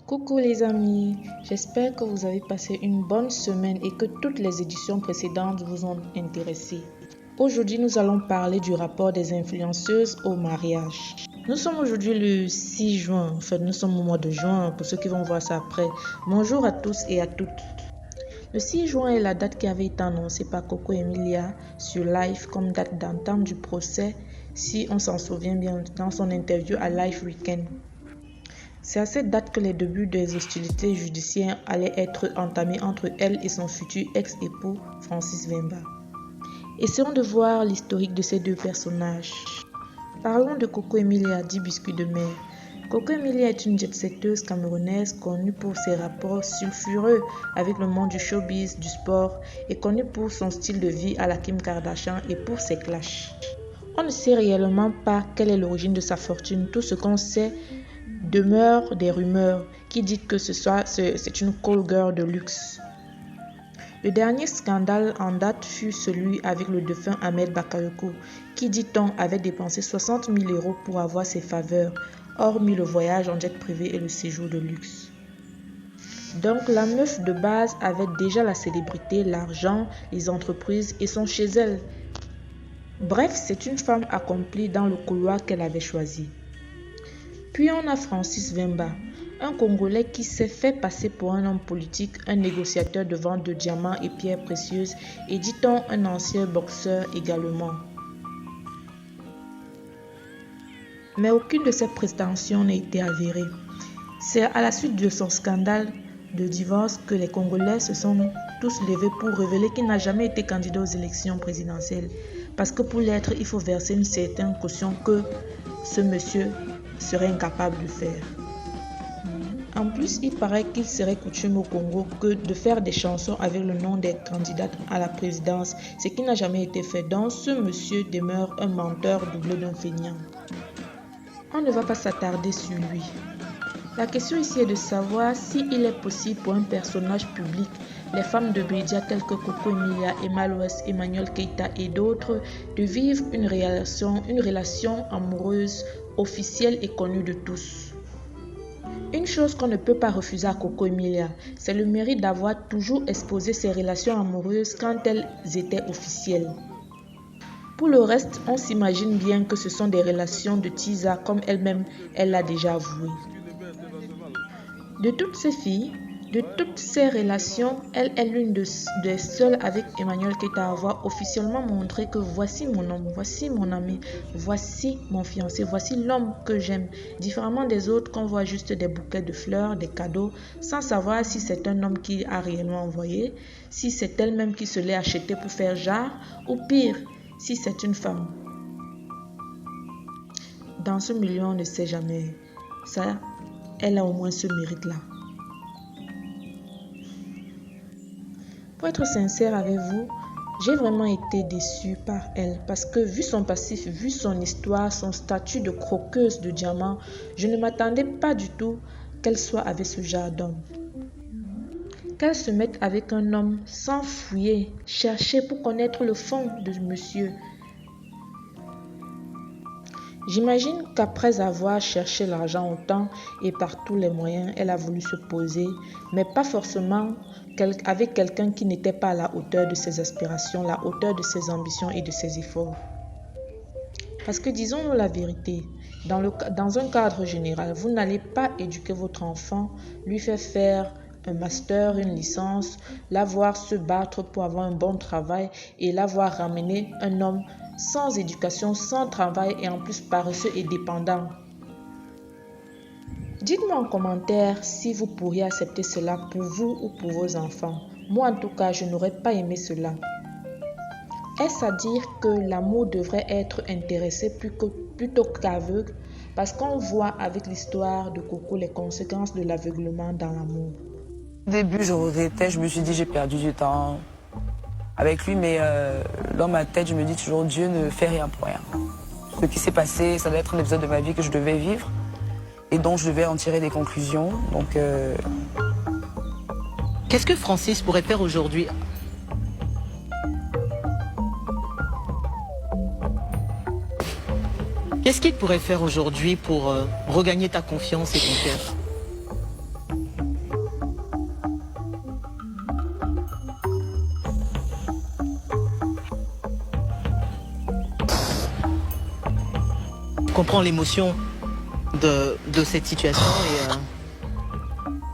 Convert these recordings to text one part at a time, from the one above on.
Coucou les amis, j'espère que vous avez passé une bonne semaine et que toutes les éditions précédentes vous ont intéressé. Aujourd'hui, nous allons parler du rapport des influenceuses au mariage. Nous sommes aujourd'hui le 6 juin, nous sommes au mois de juin pour ceux qui vont voir ça après. Bonjour à tous et à toutes. Le 6 juin est la date qui avait été annoncée par Coco Emilia sur Live comme date d'entame du procès, si on s'en souvient bien dans son interview à Live Weekend. C'est à cette date que les débuts des hostilités judiciaires allaient être entamés entre elle et son futur ex-époux Francis Wemba. Essayons de voir l'historique de ces deux personnages. Parlons de Coco Emilia, dit Biscuit de mer. Coco Emilia est une jet-setteuse camerounaise connue pour ses rapports sulfureux avec le monde du showbiz, du sport et connue pour son style de vie à la Kim Kardashian et pour ses clashs. On ne sait réellement pas quelle est l'origine de sa fortune. Tout ce qu'on sait demeure des rumeurs qui disent que c'est une call girl de luxe. Le dernier scandale en date fut celui avec le défunt Ahmed Bakayoko, qui, dit-on, avait dépensé 60 000 € pour avoir ses faveurs, hormis le voyage en jet privé et le séjour de luxe. Donc la meuf de base avait déjà la célébrité, l'argent, les entreprises et sont chez elle. Bref, c'est une femme accomplie dans le couloir qu'elle avait choisi. Puis on a Francis Wemba, un Congolais qui s'est fait passer pour un homme politique, un négociateur de vente de diamants et pierres précieuses et, dit-on, un ancien boxeur également. Mais aucune de ces prétentions n'a été avérée. C'est à la suite de son scandale de divorce que les Congolais se sont tous levés pour révéler qu'il n'a jamais été candidat aux élections présidentielles. Parce que pour l'être, il faut verser une certaine caution que ce monsieur serait incapable de faire. En plus, il paraît qu'il serait coutume au Congo que de faire des chansons avec le nom des candidates à la présidence, ce qui n'a jamais été fait. Donc, ce monsieur demeure un menteur doublé d'un feignant. On ne va pas s'attarder sur lui. La question ici est de savoir s'il est possible pour un personnage public, les femmes de médias telles que Coco Emilia, Emma Loès, Emmanuel Keita et d'autres, de vivre une relation amoureuse officielle et connue de tous. Une chose qu'on ne peut pas refuser à Coco Emilia, c'est le mérite d'avoir toujours exposé ses relations amoureuses quand elles étaient officielles. Pour le reste, on s'imagine bien que ce sont des relations de teaser comme elle-même, elle l'a déjà avoué. De toutes ces filles, de toutes ces relations, elle est l'une des seules avec Emmanuel Keita à avoir officiellement montré que voici mon homme, voici mon ami, voici mon fiancé, voici l'homme que j'aime. Différemment des autres qu'on voit juste des bouquets de fleurs, des cadeaux, sans savoir si c'est un homme qui a réellement envoyé, si c'est elle-même qui se l'est acheté pour faire genre, ou pire, si c'est une femme. Dans ce milieu, on ne sait jamais. Ça, elle a au moins ce mérite-là. Pour être sincère avec vous, j'ai vraiment été déçue par elle parce que vu son passif, vu son histoire, son statut de croqueuse de diamants, je ne m'attendais pas du tout qu'elle soit avec ce genre d'homme. Qu'elle se mette avec un homme sans fouiller, chercher pour connaître le fond de monsieur. J'imagine qu'après avoir cherché l'argent autant et par tous les moyens, elle a voulu se poser, mais pas forcément avec quelqu'un qui n'était pas à la hauteur de ses aspirations, la hauteur de ses ambitions et de ses efforts. Parce que disons-nous la vérité, dans un cadre général, vous n'allez pas éduquer votre enfant, lui faire un master, une licence, la voir se battre pour avoir un bon travail et la voir ramener un homme sans éducation, sans travail et en plus paresseux et dépendant. Dites-moi en commentaire si vous pourriez accepter cela pour vous ou pour vos enfants. Moi en tout cas, je n'aurais pas aimé cela. Est-ce à dire que l'amour devrait être intéressé plutôt qu'aveugle? Parce qu'on voit avec l'histoire de Coco les conséquences de l'aveuglement dans l'amour. Au début, je regrettais, je me suis dit j'ai perdu du temps avec lui, mais dans ma tête, je me dis toujours Dieu ne fait rien pour rien. Ce qui s'est passé, ça doit être un épisode de ma vie que je devais vivre et dont je devais en tirer des conclusions. Donc, qu'est-ce que Francis pourrait faire aujourd'hui? Qu'est-ce qu'il pourrait faire aujourd'hui pour regagner ta confiance et ton cœur? comprends l'émotion de cette situation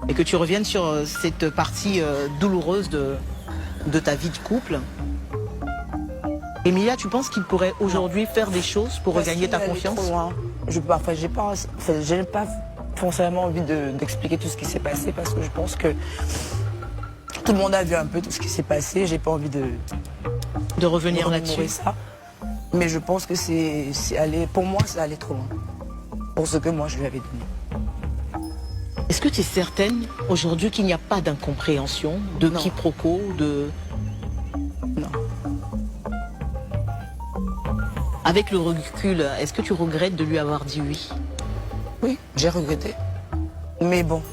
et que tu reviennes sur cette partie douloureuse de ta vie de couple. Emilia, tu penses qu'il pourrait aujourd'hui faire des choses pour regagner ta confiance? Je n'ai pas forcément envie d'expliquer tout ce qui s'est passé parce que je pense que tout le monde a vu un peu tout ce qui s'est passé. J'ai pas envie de revenir là-dessus. Mais je pense que pour moi, c'est allé trop loin. Pour ce que moi, je lui avais donné. Est-ce que tu es certaine aujourd'hui qu'il n'y a pas d'incompréhension, de quiproquo, Non. Avec le recul, est-ce que tu regrettes de lui avoir dit oui? Oui, j'ai regretté. Mais bon.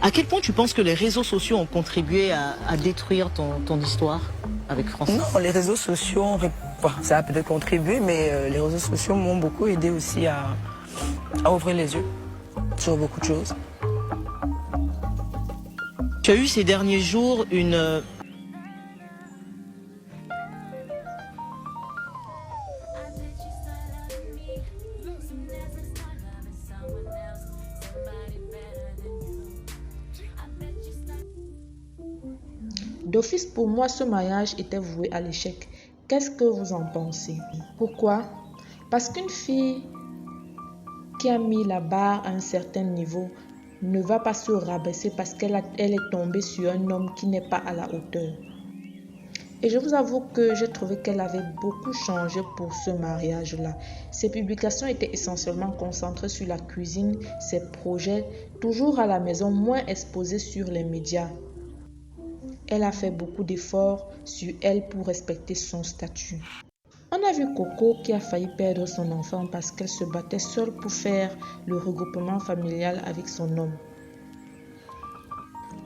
À quel point tu penses que les réseaux sociaux ont contribué à détruire ton histoire avec Francis? Non, les réseaux sociaux, ça a peut-être contribué, mais les réseaux sociaux m'ont beaucoup aidé aussi à ouvrir les yeux sur beaucoup de choses. Tu as eu ces derniers jours une... D'office, pour moi, ce mariage était voué à l'échec. Qu'est-ce que vous en pensez? Pourquoi? Parce qu'une fille qui a mis la barre à un certain niveau ne va pas se rabaisser parce qu'elle est tombée sur un homme qui n'est pas à la hauteur. Et je vous avoue que j'ai trouvé qu'elle avait beaucoup changé pour ce mariage-là. Ses publications étaient essentiellement concentrées sur la cuisine, ses projets, toujours à la maison, moins exposés sur les médias. Elle a fait beaucoup d'efforts sur elle pour respecter son statut. On a vu Coco qui a failli perdre son enfant parce qu'elle se battait seule pour faire le regroupement familial avec son homme.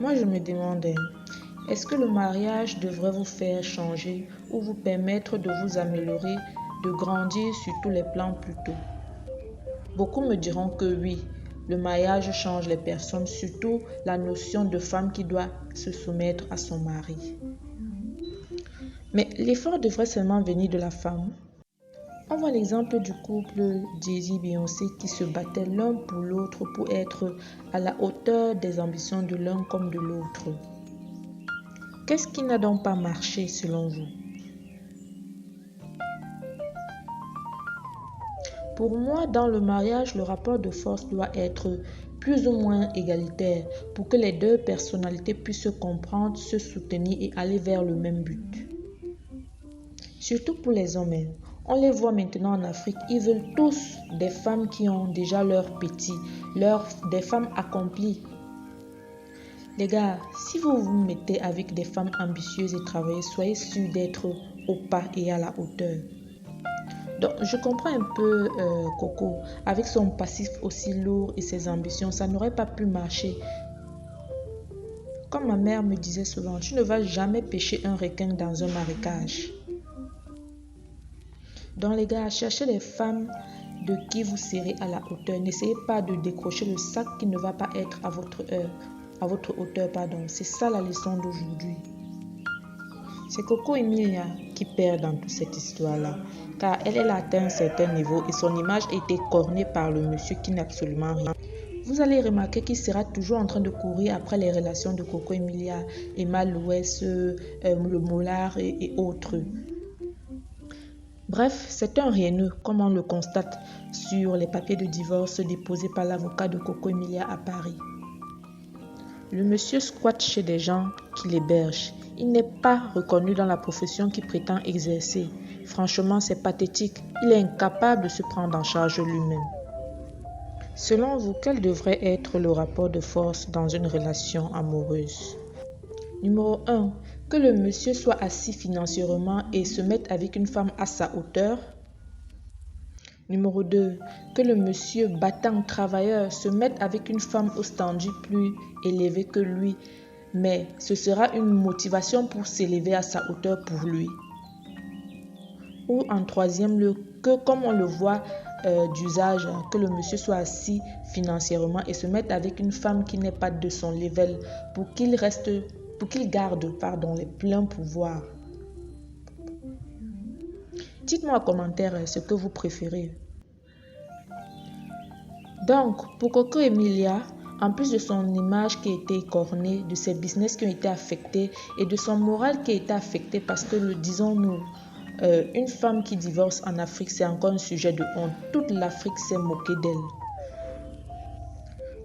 Moi, je me demandais, est-ce que le mariage devrait vous faire changer ou vous permettre de vous améliorer, de grandir sur tous les plans plus tôt? Beaucoup me diront que oui. Le mariage change les personnes, surtout la notion de femme qui doit se soumettre à son mari. Mais l'effort devrait seulement venir de la femme. On voit l'exemple du couple Jay-Z-Beyoncé qui se battaient l'un pour l'autre pour être à la hauteur des ambitions de l'un comme de l'autre. Qu'est-ce qui n'a donc pas marché selon vous? Pour moi, dans le mariage, le rapport de force doit être plus ou moins égalitaire pour que les deux personnalités puissent se comprendre, se soutenir et aller vers le même but. Surtout pour les hommes. On les voit maintenant en Afrique, ils veulent tous des femmes qui ont déjà leurs petits, des femmes accomplies. Les gars, si vous vous mettez avec des femmes ambitieuses et travailleuses, soyez sûrs d'être au pas et à la hauteur. Donc, je comprends un peu Coco, avec son passif aussi lourd et ses ambitions, ça n'aurait pas pu marcher. Comme ma mère me disait souvent, tu ne vas jamais pêcher un requin dans un marécage. Donc les gars, cherchez les femmes de qui vous serez à la hauteur. N'essayez pas de décrocher le sac qui ne va pas être à votre hauteur. C'est ça la leçon d'aujourd'hui. C'est Coco Emilia qui perd dans toute cette histoire-là. Car elle a atteint un certain niveau et son image a été cornée par le monsieur qui n'a absolument rien. Vous allez remarquer qu'il sera toujours en train de courir après les relations de Coco Emilia, Emma Louès, le Mollard et autres. Bref, c'est un rieneux, comme on le constate sur les papiers de divorce déposés par l'avocat de Coco Emilia à Paris. Le monsieur squatte chez des gens qui l'hébergent. Il n'est pas reconnu dans la profession qu'il prétend exercer. Franchement, c'est pathétique. Il est incapable de se prendre en charge lui-même. Selon vous, quel devrait être le rapport de force dans une relation amoureuse? Numéro 1. Que le monsieur soit assis financièrement et se mette avec une femme à sa hauteur. Numéro 2. Que le monsieur battant travailleur se mette avec une femme au standing plus élevé que lui, mais ce sera une motivation pour s'élever à sa hauteur pour lui. Ou en troisième lieu, que comme on le voit d'usage, que le monsieur soit assis financièrement et se mette avec une femme qui n'est pas de son level pour qu'il garde les pleins pouvoirs. Dites-moi en commentaire ce que vous préférez. Donc, pour Coco Emilia, en plus de son image qui a été écornée, de ses business qui ont été affectés et de son moral qui a été affecté parce que, disons-nous, une femme qui divorce en Afrique, c'est encore un sujet de honte. Toute l'Afrique s'est moquée d'elle.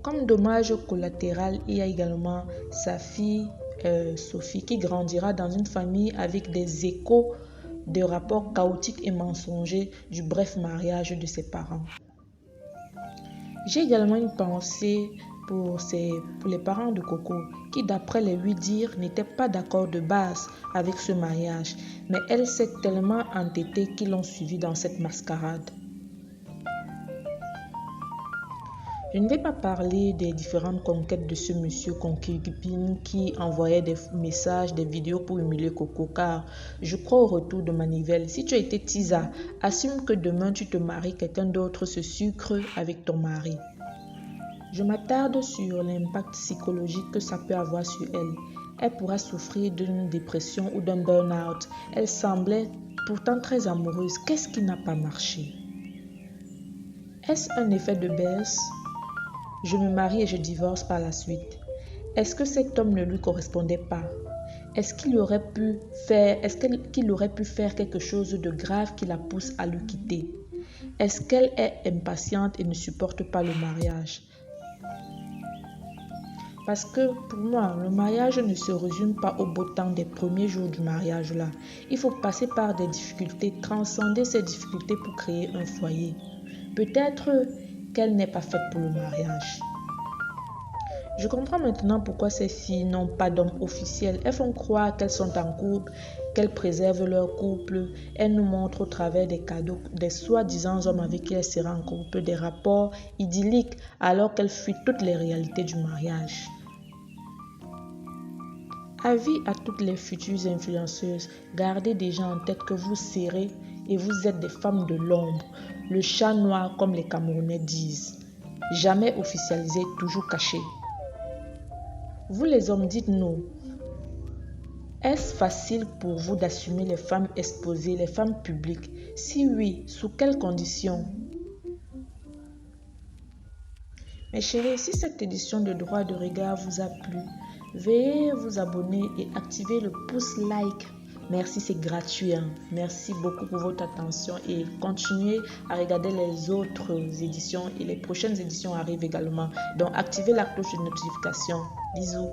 Comme dommage collatéral, il y a également sa fille Sophie qui grandira dans une famille avec des échos de rapports chaotiques et mensongers du bref mariage de ses parents. J'ai également une pensée pour les parents de Coco qui, d'après les lui dire, n'étaient pas d'accord de base avec ce mariage, mais elle s'est tellement entêtée qu'ils l'ont suivi dans cette mascarade. Je ne vais pas parler des différentes conquêtes de ce monsieur concubine qui envoyait des messages, des vidéos pour humilier Coco, car je crois au retour de Manivelle. Si tu as été Tisa, assume que demain tu te maries, quelqu'un d'autre se sucre avec ton mari. Je m'attarde sur l'impact psychologique que ça peut avoir sur elle. Elle pourra souffrir d'une dépression ou d'un burn-out. Elle semblait pourtant très amoureuse. Qu'est-ce qui n'a pas marché? Est-ce un effet de baisse? Je me marie et je divorce par la suite. Est-ce que cet homme ne lui correspondait pas? Est-ce qu'il aurait pu faire quelque chose de grave qui la pousse à le quitter? Est-ce qu'elle est impatiente et ne supporte pas le mariage? Parce que pour moi, le mariage ne se résume pas au beau temps des premiers jours du mariage là. Il faut passer par des difficultés, transcender ces difficultés pour créer un foyer. Peut-être qu'elle n'est pas faite pour le mariage. Je comprends maintenant pourquoi ces filles n'ont pas d'homme officiel. Elles font croire qu'elles sont en couple, qu'elles préservent leur couple. Elles nous montrent au travers des cadeaux, des soi-disant hommes avec qui elles seraient en couple, des rapports idylliques, alors qu'elles fuient toutes les réalités du mariage. Avis à toutes les futures influenceuses, gardez déjà en tête que vous serez et vous êtes des femmes de l'ombre, le chat noir comme les Camerounais disent. Jamais officialisé, toujours caché. Vous les hommes, dites-nous, est-ce facile pour vous d'assumer les femmes exposées, les femmes publiques? Si oui, sous quelles conditions? Mes chéris, si cette édition de Droit de regard vous a plu, veuillez vous abonner et activer le pouce like. Merci, c'est gratuit. Merci beaucoup pour votre attention et continuez à regarder les autres éditions et les prochaines éditions arrivent également. Donc, activez la cloche de notification. Bisous.